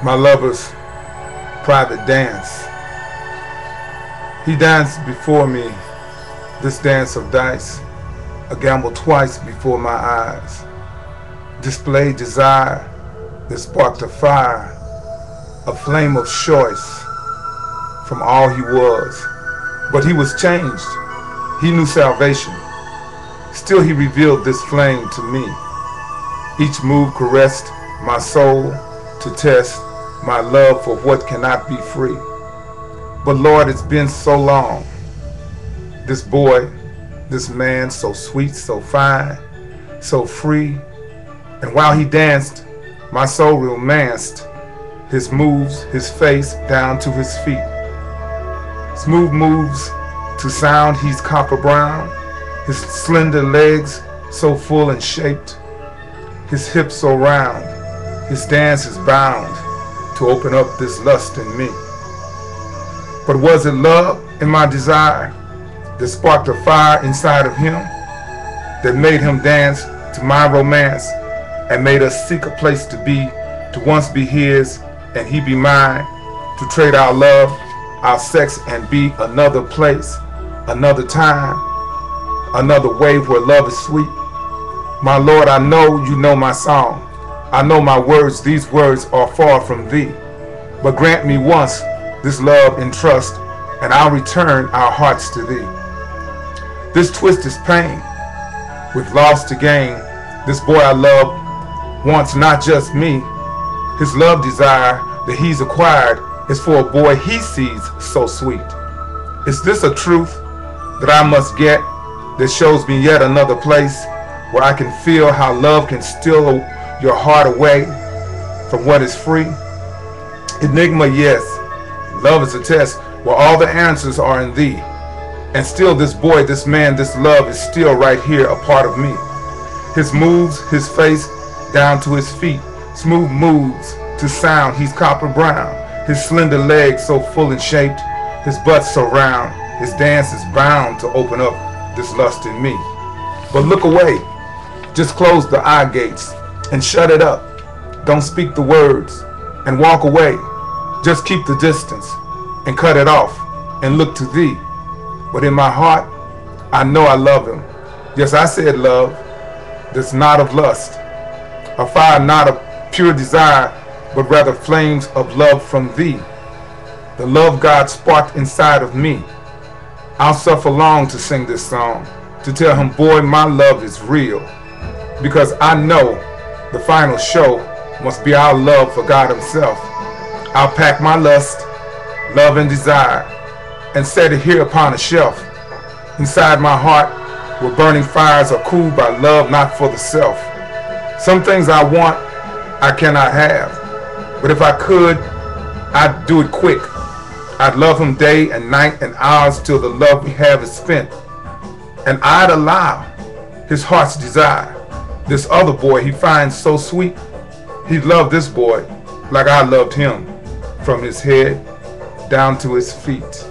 my lover's private dance. He danced before me, this dance of dice, a gamble twice before my eyes. Displayed desire that sparked a fire, a flame of choice from all he was. But he was changed. He knew salvation. Still he revealed this flame to me. Each move caressed my soul to test my love for what cannot be free. But Lord, it's been so long. This boy, this man, so sweet, so fine, so free. And while he danced, my soul romanced his moves, his face down to his feet. Smooth moves to sound, he's copper brown. His slender legs so full and shaped. His hips so round. His dance is bound to open up this lust in me. But was it love in my desire that sparked a fire inside of him, that made him dance to my romance and made us seek a place to be, to once be his and he be mine, to trade our love, our sex, and be another place, another time, another wave where love is sweet? My Lord, I know you know my song. I know my words, these words are far from thee. But grant me once this love and trust, and I'll return our hearts to thee. This twist is pain, with loss to gain. This boy I love wants not just me. His love desire that he's acquired is for a boy he sees so sweet. Is this a truth that I must get that shows me yet another place where I can feel how love can steal your heart away from what is free? Enigma, yes. Love is a test where all the answers are in thee. And still this boy, this man, this love is still right here, a part of me. His moves, his face down to his feet, smooth moves to sound, he's copper brown. His slender legs so full and shaped, his butt so round. His dance is bound to open up this lust in me. But look away, just close the eye gates and shut it up. Don't speak the words and walk away. Just keep the distance and cut it off and look to thee. But in my heart, I know I love him. Yes, I said love that's not of lust, a fire not of pure desire, but rather flames of love from thee. The love God sparked inside of me. I'll suffer long to sing this song, to tell him, boy, my love is real. Because I know the final show must be our love for God himself. I'll pack my lust, love, and desire and set it here upon a shelf. Inside my heart, where burning fires are cooled by love, not for the self. Some things I want, I cannot have. But if I could, I'd do it quick. I'd love him day and night and hours till the love we have is spent. And I'd allow his heart's desire. This other boy he finds so sweet, he'd love this boy like I loved him, from his head down to his feet.